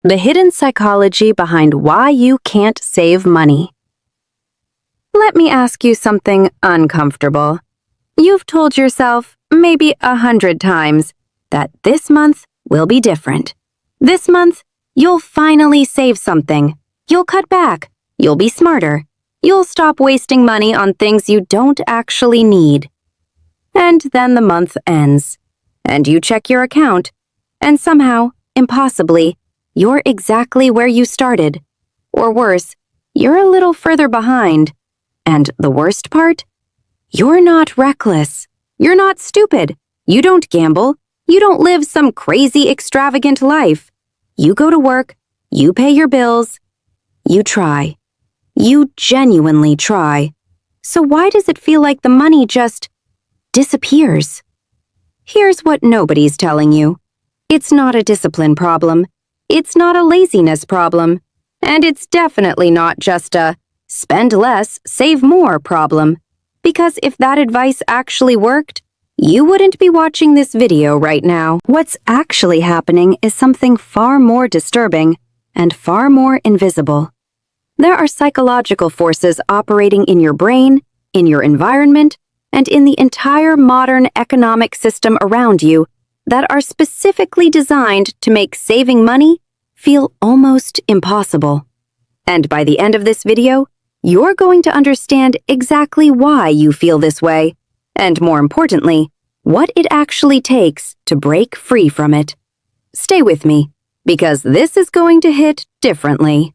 The hidden psychology behind why you can't save money. Let me ask you something uncomfortable. You've told yourself, maybe 100 times, that this month will be different. This month, you'll finally save something. You'll cut back. You'll be smarter. You'll stop wasting money on things you don't actually need. And then the month ends, and you check your account, and somehow, impossibly, you're exactly where you started. Or worse, you're a little further behind. And the worst part? You're not reckless. You're not stupid. You don't gamble. You don't live some crazy, extravagant life. You go to work. You pay your bills. You try. You genuinely try. So why does it feel like the money just disappears? Here's what nobody's telling you. It's not a discipline problem. It's not a laziness problem. And it's definitely not just a spend less, save more problem. Because if that advice actually worked, you wouldn't be watching this video right now. What's actually happening is something far more disturbing and far more invisible. There are psychological forces operating in your brain, in your environment, and in the entire modern economic system around you that are specifically designed to make saving money feel almost impossible. And by the end of this video, you're going to understand exactly why you feel this way, and more importantly, what it actually takes to break free from it. Stay with me, because this is going to hit differently.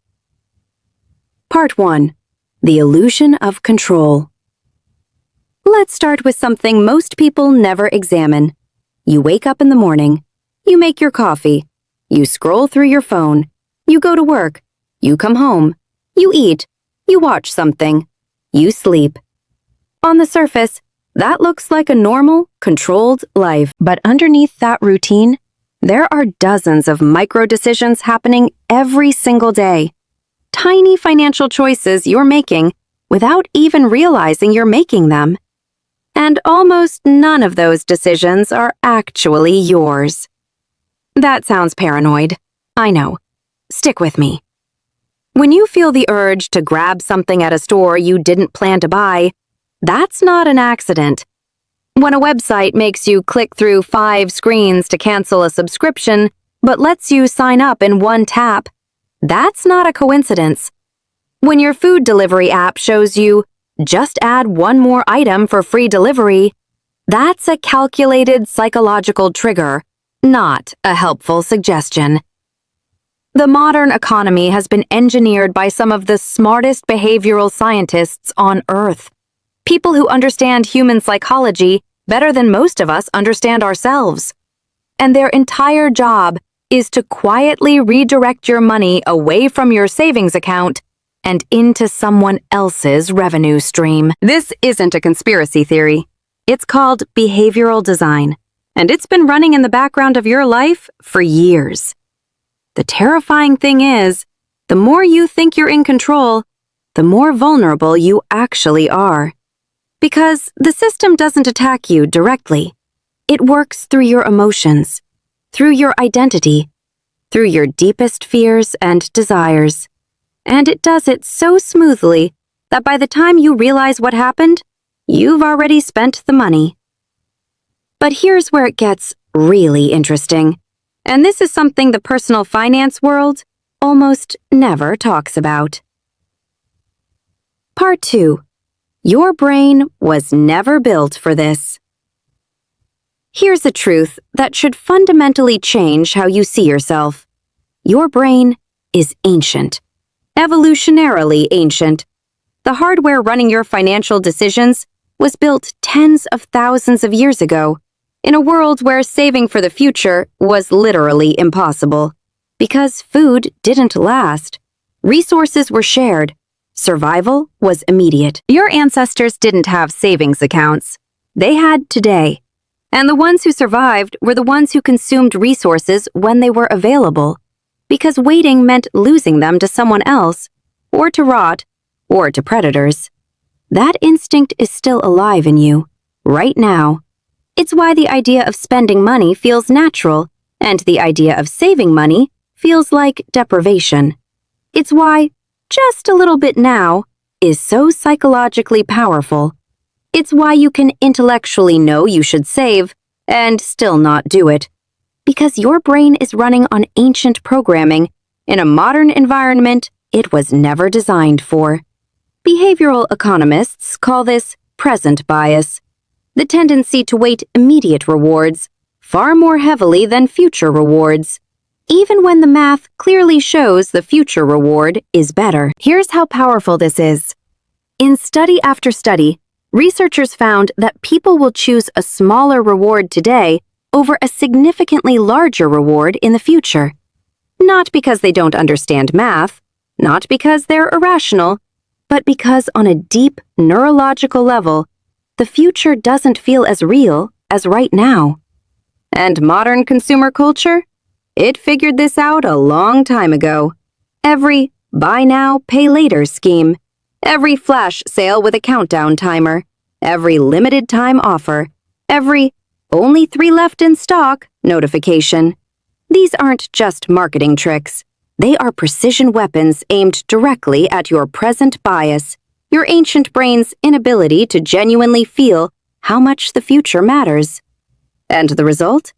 Part 1. The Illusion of Control. Let's start with something most people never examine. You wake up in the morning. You make your coffee. You scroll through your phone. You go to work. You come home. You eat. You watch something. You sleep. On the surface, that looks like a normal, controlled life. But underneath that routine, there are dozens of micro-decisions happening every single day. Tiny financial choices you're making without even realizing you're making them. And almost none of those decisions are actually yours. That sounds paranoid. I know. Stick with me. When you feel the urge to grab something at a store you didn't plan to buy, that's not an accident. When a website makes you click through 5 screens to cancel a subscription, but lets you sign up in one tap, that's not a coincidence. When your food delivery app shows you, just add one more item for free delivery, that's a calculated psychological trigger, not a helpful suggestion. The modern economy has been engineered by some of the smartest behavioral scientists on Earth. People who understand human psychology better than most of us understand ourselves. And their entire job is to quietly redirect your money away from your savings account and into someone else's revenue stream. This isn't a conspiracy theory. It's called behavioral design, and it's been running in the background of your life for years. The terrifying thing is, the more you think you're in control, the more vulnerable you actually are. Because the system doesn't attack you directly. It works through your emotions, through your identity, through your deepest fears and desires. And it does it so smoothly that by the time you realize what happened, you've already spent the money. But here's where it gets really interesting. And this is something the personal finance world almost never talks about. Part 2. Your brain was never built for this. Here's a truth that should fundamentally change how you see yourself. Your brain is ancient. Evolutionarily ancient. The hardware running your financial decisions was built tens of thousands of years ago, in a world where saving for the future was literally impossible. Because food didn't last. Resources were shared. Survival was immediate. Your ancestors didn't have savings accounts. They had today. And the ones who survived were the ones who consumed resources when they were available. Because waiting meant losing them to someone else, or to rot, or to predators. That instinct is still alive in you, right now. It's why the idea of spending money feels natural, and the idea of saving money feels like deprivation. It's why just a little bit now is so psychologically powerful. It's why you can intellectually know you should save and still not do it. Because your brain is running on ancient programming in a modern environment it was never designed for. Behavioral economists call this present bias, the tendency to weight immediate rewards far more heavily than future rewards, even when the math clearly shows the future reward is better. Here's how powerful this is. In study after study, researchers found that people will choose a smaller reward today over a significantly larger reward in the future. Not because they don't understand math, not because they're irrational, but because on a deep neurological level, the future doesn't feel as real as right now. And modern consumer culture? It figured this out a long time ago. Every buy now, pay later scheme, every flash sale with a countdown timer, every limited time offer, every only 3 left in stock notification. These aren't just marketing tricks. They are precision weapons aimed directly at your present bias, your ancient brain's inability to genuinely feel how much the future matters. And the result?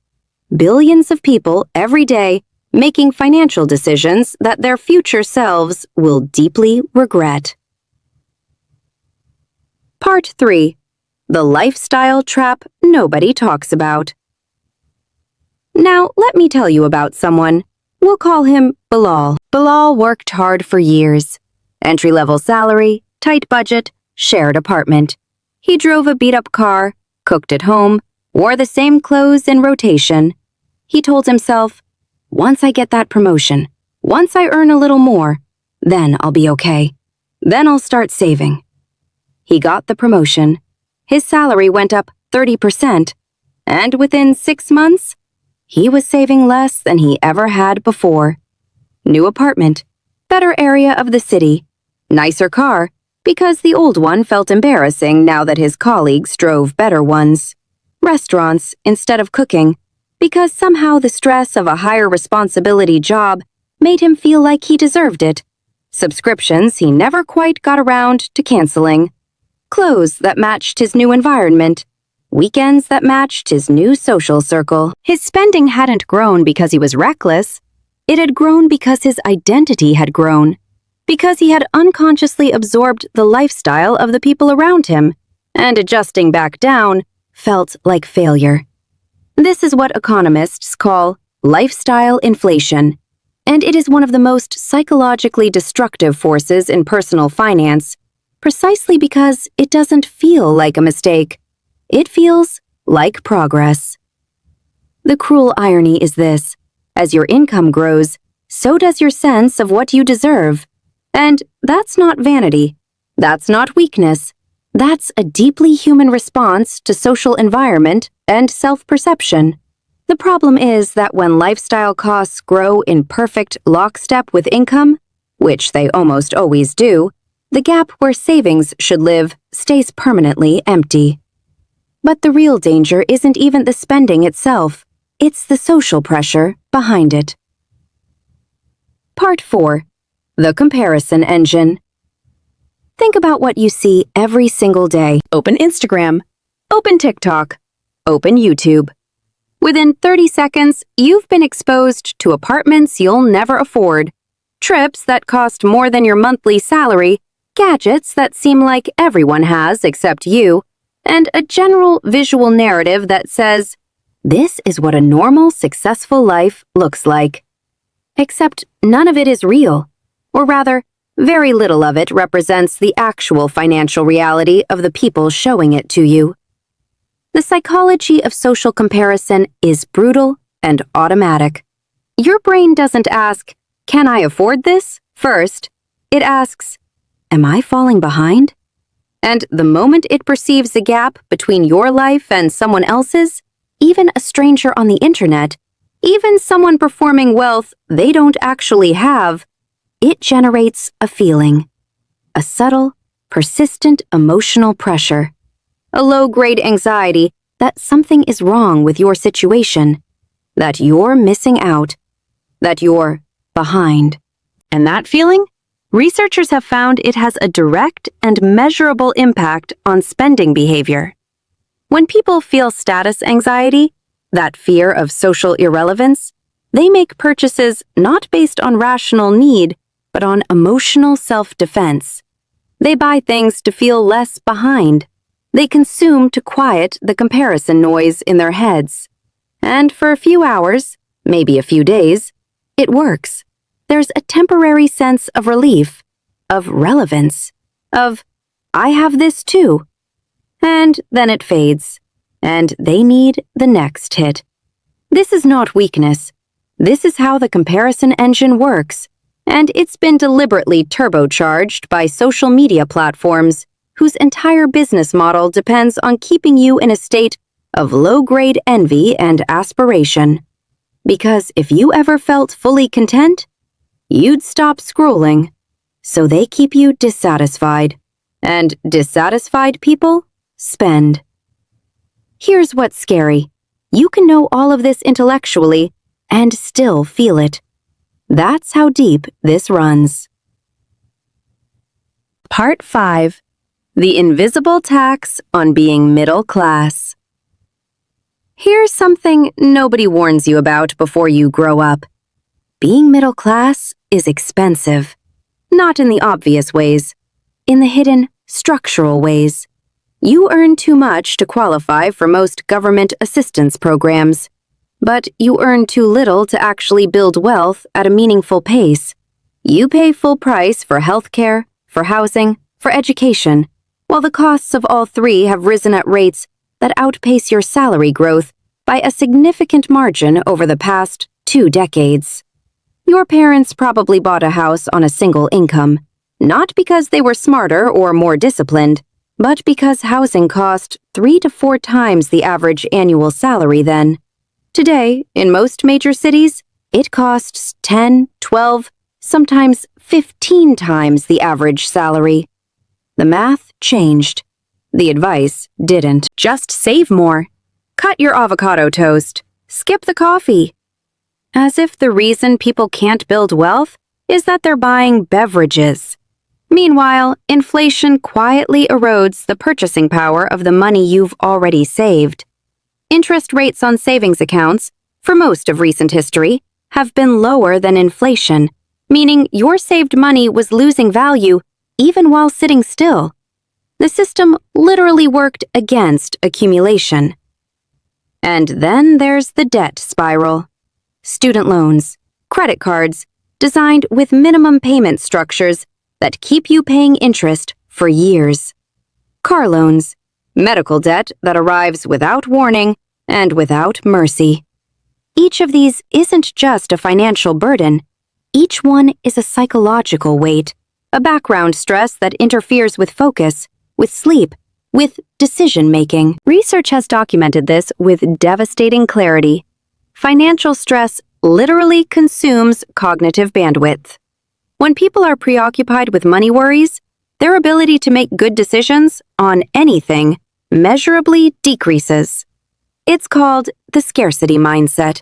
Billions of people every day making financial decisions that their future selves will deeply regret. Part 3. The lifestyle trap nobody talks about. Now, let me tell you about someone. We'll call him Bilal. Bilal worked hard for years. Entry-level salary, tight budget, shared apartment. He drove a beat-up car, cooked at home, wore the same clothes in rotation. He told himself, once I get that promotion, once I earn a little more, then I'll be okay. Then I'll start saving. He got the promotion. His salary went up 30%, and within 6 months, he was saving less than he ever had before. New apartment, better area of the city, nicer car, because the old one felt embarrassing now that his colleagues drove better ones. Restaurants instead of cooking, because somehow the stress of a higher responsibility job made him feel like he deserved it. Subscriptions he never quite got around to canceling. Clothes that matched his new environment. Weekends that matched his new social circle. His spending hadn't grown because he was reckless. It had grown because his identity had grown. Because he had unconsciously absorbed the lifestyle of the people around him, and adjusting back down felt like failure. This is what economists call lifestyle inflation, and it is one of the most psychologically destructive forces in personal finance, precisely because it doesn't feel like a mistake. It feels like progress. The cruel irony is this: as your income grows, so does your sense of what you deserve. And that's not vanity. That's not weakness. That's a deeply human response to social environment and self-perception. The problem is that when lifestyle costs grow in perfect lockstep with income, which they almost always do, the gap where savings should live stays permanently empty. But the real danger isn't even the spending itself. It's the social pressure behind it. Part 4. The comparison engine. Think about what you see every single day. Open Instagram. Open TikTok. Open YouTube. Within 30 seconds, you've been exposed to apartments you'll never afford, trips that cost more than your monthly salary, gadgets that seem like everyone has except you, and a general visual narrative that says, this is what a normal, successful life looks like. Except none of it is real, or rather, very little of it represents the actual financial reality of the people showing it to you. The psychology of social comparison is brutal and automatic. Your brain doesn't ask, can I afford this? First, it asks, am I falling behind? And the moment it perceives a gap between your life and someone else's, even a stranger on the internet, even someone performing wealth they don't actually have, it generates a feeling, a subtle, persistent emotional pressure, a low-grade anxiety that something is wrong with your situation, that you're missing out, that you're behind. And that feeling? Researchers have found it has a direct and measurable impact on spending behavior. When people feel status anxiety, that fear of social irrelevance, they make purchases not based on rational need, but on emotional self-defense. They buy things to feel less behind. They consume to quiet the comparison noise in their heads. And for a few hours, maybe a few days, it works. There's a temporary sense of relief, of relevance, of, I have this too. And then it fades, and they need the next hit. This is not weakness. This is how the comparison engine works, and it's been deliberately turbocharged by social media platforms whose entire business model depends on keeping you in a state of low-grade envy and aspiration. Because if you ever felt fully content, you'd stop scrolling. So they keep you dissatisfied. And dissatisfied people spend. Here's what's scary. You can know all of this intellectually and still feel it. That's how deep this runs. Part 5. The Invisible Tax on Being Middle Class. Here's something nobody warns you about before you grow up. Being middle class is expensive. Not in the obvious ways. In the hidden, structural ways. You earn too much to qualify for most government assistance programs. But you earn too little to actually build wealth at a meaningful pace. You pay full price for healthcare, for housing, for education, while the costs of all three have risen at rates that outpace your salary growth by a significant margin over the past 2 decades. Your parents probably bought a house on a single income, not because they were smarter or more disciplined, but because housing cost 3 to 4 times the average annual salary then. Today, in most major cities, it costs 10, 12, sometimes 15 times the average salary. The math changed. The advice didn't. Just save more. Cut your avocado toast. Skip the coffee. As if the reason people can't build wealth is that they're buying beverages. Meanwhile, inflation quietly erodes the purchasing power of the money you've already saved. Interest rates on savings accounts, for most of recent history, have been lower than inflation, meaning your saved money was losing value even while sitting still. The system literally worked against accumulation. And then there's the debt spiral. Student loans, credit cards, designed with minimum payment structures that keep you paying interest for years. Car loans, medical debt that arrives without warning and without mercy. Each of these isn't just a financial burden. Each one is a psychological weight, a background stress that interferes with focus, with sleep, with decision-making. Research has documented this with devastating clarity. Financial stress literally consumes cognitive bandwidth. When people are preoccupied with money worries, their ability to make good decisions on anything measurably decreases. It's called the scarcity mindset.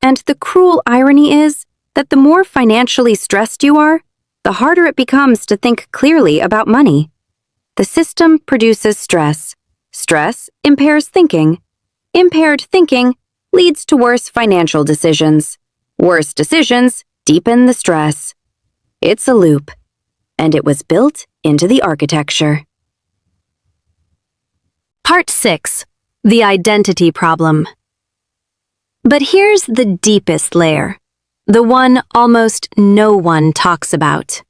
And the cruel irony is that the more financially stressed you are, the harder it becomes to think clearly about money. The system produces stress. Stress impairs thinking. Impaired thinking leads to worse financial decisions. Worse decisions deepen the stress. It's a loop, and it was built into the architecture. Part 6. The Identity Problem. But here's the deepest layer, the one almost no one talks about.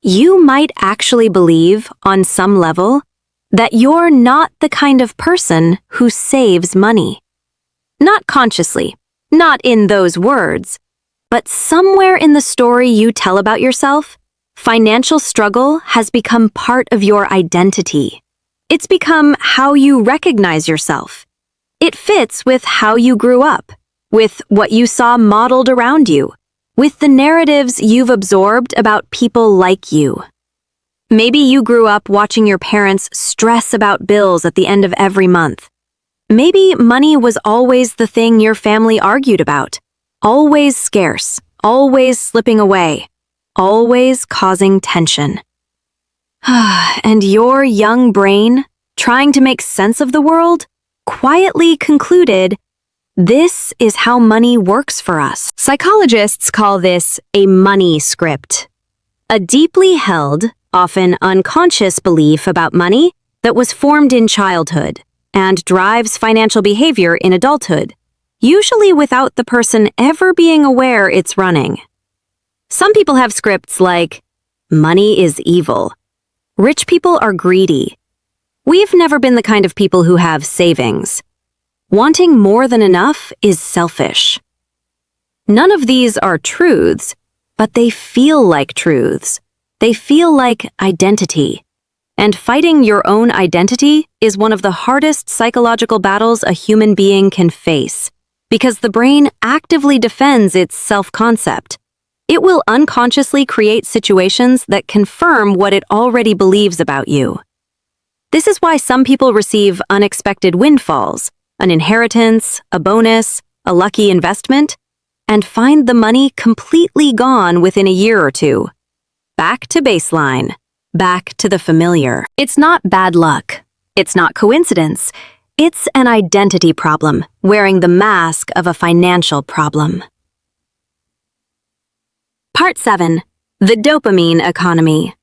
You might actually believe, on some level, that you're not the kind of person who saves money. Not consciously, not in those words, but somewhere in the story you tell about yourself, financial struggle has become part of your identity. It's become how you recognize yourself. It fits with how you grew up, with what you saw modeled around you, with the narratives you've absorbed about people like you. Maybe you grew up watching your parents stress about bills at the end of every month. Maybe money was always the thing your family argued about, always scarce, always slipping away, always causing tension. And your young brain, trying to make sense of the world, quietly concluded, this is how money works for us. Psychologists call this a money script, a deeply held, often unconscious belief about money that was formed in childhood and drives financial behavior in adulthood, usually without the person ever being aware it's running. Some people have scripts like, money is evil. Rich people are greedy. We've never been the kind of people who have savings. Wanting more than enough is selfish. None of these are truths, but they feel like truths. They feel like identity. And fighting your own identity is one of the hardest psychological battles a human being can face, because the brain actively defends its self-concept. It will unconsciously create situations that confirm what it already believes about you. This is why some people receive unexpected windfalls, an inheritance, a bonus, a lucky investment, and find the money completely gone within a year or two. Back to baseline, back to the familiar. It's not bad luck. It's not coincidence. It's an identity problem, wearing the mask of a financial problem. Part 7. The dopamine economy.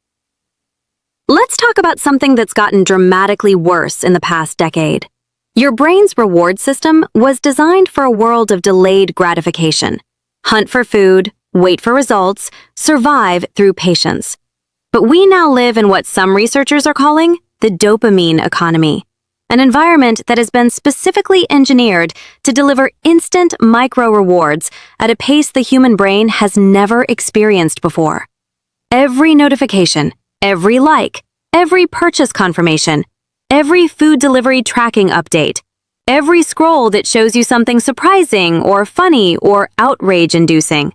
Let's talk about something that's gotten dramatically worse in the past decade. Your brain's reward system was designed for a world of delayed gratification. Hunt for food, wait for results, survive through patience. But we now live in what some researchers are calling the dopamine economy, an environment that has been specifically engineered to deliver instant micro-rewards at a pace the human brain has never experienced before. Every notification, every like, every purchase confirmation, every food delivery tracking update, every scroll that shows you something surprising or funny or outrage-inducing.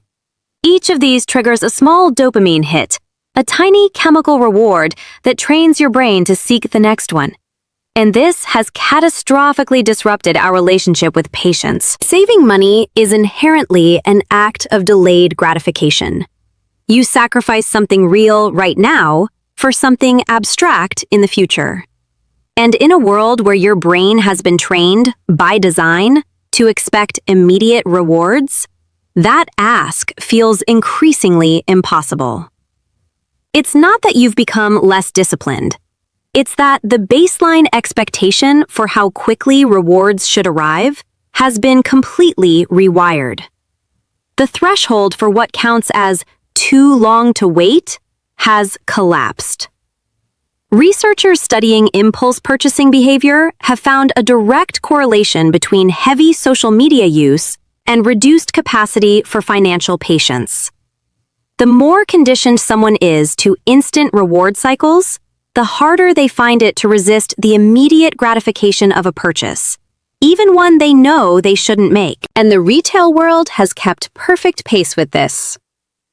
Each of these triggers a small dopamine hit, a tiny chemical reward that trains your brain to seek the next one. And this has catastrophically disrupted our relationship with patience. Saving money is inherently an act of delayed gratification. You sacrifice something real right now for something abstract in the future. And in a world where your brain has been trained, by design, to expect immediate rewards, that ask feels increasingly impossible. It's not that you've become less disciplined. It's that the baseline expectation for how quickly rewards should arrive has been completely rewired. The threshold for what counts as too long to wait has collapsed. Researchers studying impulse purchasing behavior have found a direct correlation between heavy social media use and reduced capacity for financial patience. The more conditioned someone is to instant reward cycles, the harder they find it to resist the immediate gratification of a purchase, even one they know they shouldn't make. And the retail world has kept perfect pace with this.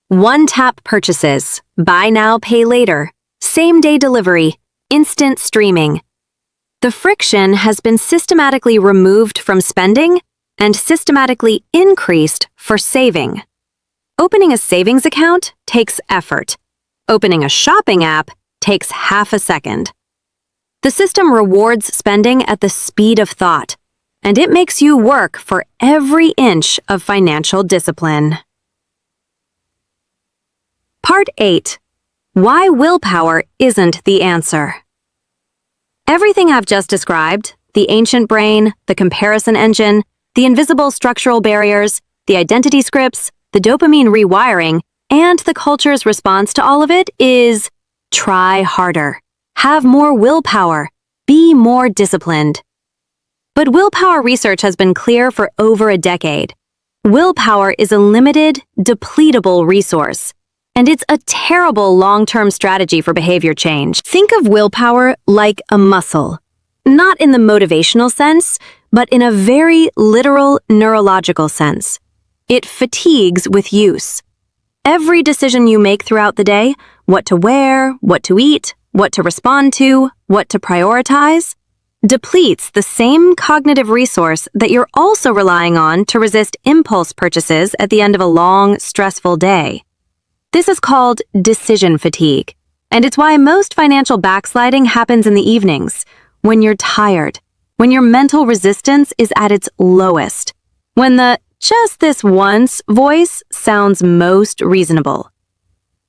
One-tap purchases, buy now, pay later, same-day delivery, instant streaming. The friction has been systematically removed from spending and systematically increased for saving. Opening a savings account takes effort. Opening a shopping app takes half a second. The system rewards spending at the speed of thought, and it makes you work for every inch of financial discipline. Part 8. Why willpower isn't the answer. Everything I've just described, the ancient brain, the comparison engine, the invisible structural barriers, the identity scripts, the dopamine rewiring, and the culture's response to all of it is try harder, have more willpower, be more disciplined. But willpower research has been clear for over a decade. Willpower is a limited, depletable resource, and it's a terrible long-term strategy for behavior change. Think of willpower like a muscle, not in the motivational sense, but in a very literal neurological sense. It fatigues with use. Every decision you make throughout the day, what to wear, what to eat, what to respond to, what to prioritize, depletes the same cognitive resource that you're also relying on to resist impulse purchases at the end of a long, stressful day. This is called decision fatigue, and it's why most financial backsliding happens in the evenings, when you're tired, when your mental resistance is at its lowest, when the "just this once" voice sounds most reasonable.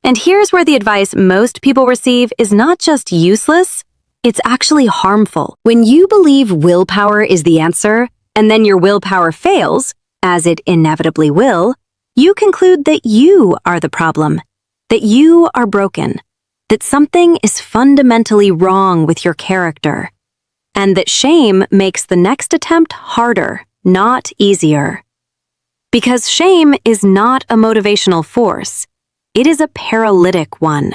And here's where the advice most people receive is not just useless, it's actually harmful. When you believe willpower is the answer, and then your willpower fails, as it inevitably will, you conclude that you are the problem, that you are broken, that something is fundamentally wrong with your character, and that shame makes the next attempt harder, not easier. Because shame is not a motivational force. It is a paralytic one.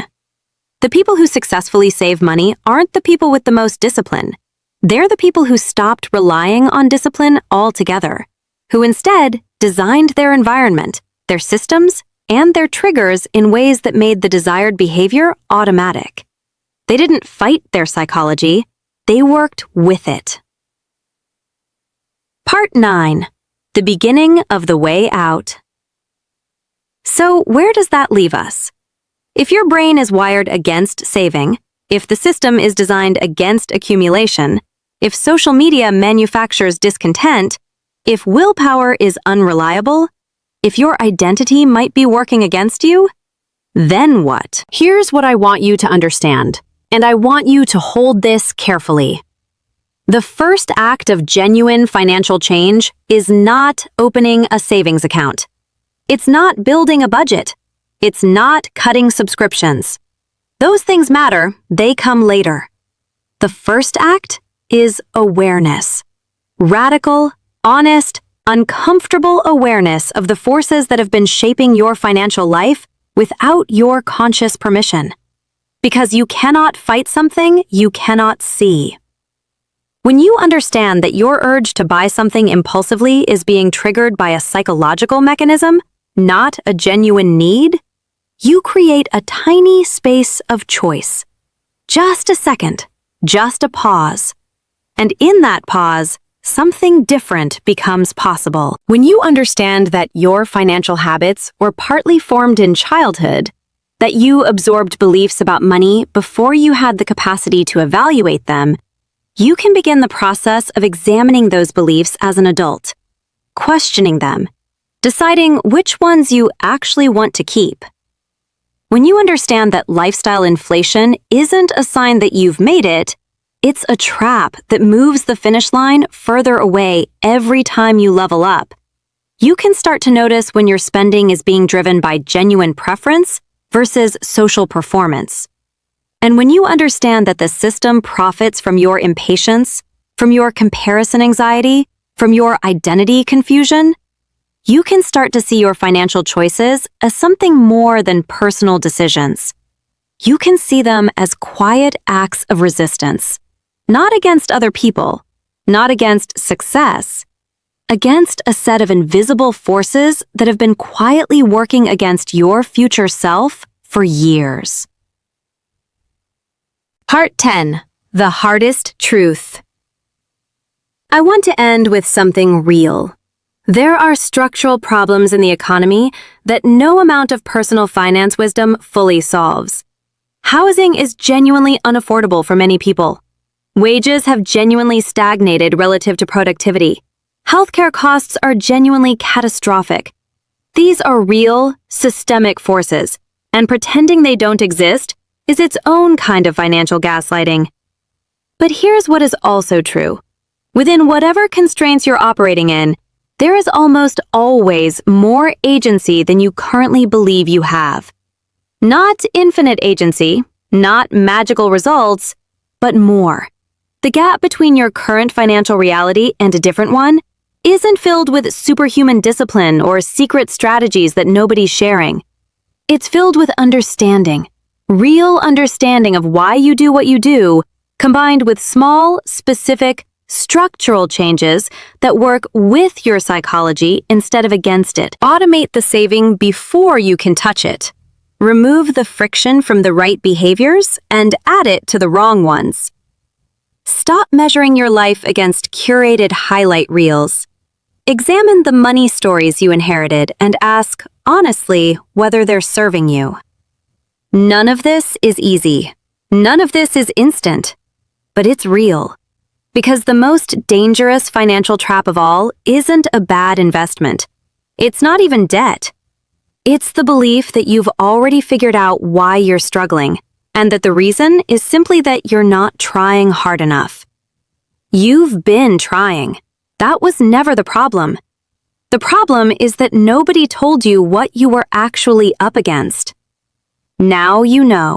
The people who successfully save money aren't the people with the most discipline. They're the people who stopped relying on discipline altogether, who instead designed their environment, their systems, and their triggers in ways that made the desired behavior automatic. They didn't fight their psychology, they worked with it. Part 9. The beginning of the way out. So where does that leave us? If your brain is wired against saving, if the system is designed against accumulation, if social media manufactures discontent, if willpower is unreliable, if your identity might be working against you, then what? Here's what I want you to understand, and I want you to hold this carefully. The first act of genuine financial change is not opening a savings account. It's not building a budget. It's not cutting subscriptions. Those things matter, they come later. The first act is awareness. Radical, honest, uncomfortable awareness of the forces that have been shaping your financial life without your conscious permission. Because you cannot fight something you cannot see. When you understand that your urge to buy something impulsively is being triggered by a psychological mechanism, not a genuine need, you create a tiny space of choice. Just a second, just a pause. And in that pause, something different becomes possible. When you understand that your financial habits were partly formed in childhood, that you absorbed beliefs about money before you had the capacity to evaluate them, you can begin the process of examining those beliefs as an adult, questioning them, deciding which ones you actually want to keep. When you understand that lifestyle inflation isn't a sign that you've made it, it's a trap that moves the finish line further away every time you level up, you can start to notice when your spending is being driven by genuine preference versus social performance. And when you understand that the system profits from your impatience, from your comparison anxiety, from your identity confusion, you can start to see your financial choices as something more than personal decisions. You can see them as quiet acts of resistance, not against other people, not against success, against a set of invisible forces that have been quietly working against your future self for years. Part 10. The Hardest Truth. I want to end with something real. There are structural problems in the economy that no amount of personal finance wisdom fully solves. Housing is genuinely unaffordable for many people. Wages have genuinely stagnated relative to productivity. Healthcare costs are genuinely catastrophic. These are real, systemic forces, and pretending they don't exist is its own kind of financial gaslighting. But here's what is also true. Within whatever constraints you're operating in, there is almost always more agency than you currently believe you have. Not infinite agency, not magical results, but more. The gap between your current financial reality and a different one isn't filled with superhuman discipline or secret strategies that nobody's sharing. It's filled with understanding, real understanding of why you do what you do, combined with small, specific, structural changes that work with your psychology instead of against it. Automate the saving before you can touch it. Remove the friction from the right behaviors and add it to the wrong ones. Stop measuring your life against curated highlight reels. Examine the money stories you inherited and ask, honestly, whether they're serving you. None of this is easy. None of this is instant. But it's real. Because the most dangerous financial trap of all isn't a bad investment. It's not even debt. It's the belief that you've already figured out why you're struggling, and that the reason is simply that you're not trying hard enough. You've been trying. That was never the problem. The problem is that nobody told you what you were actually up against. Now you know.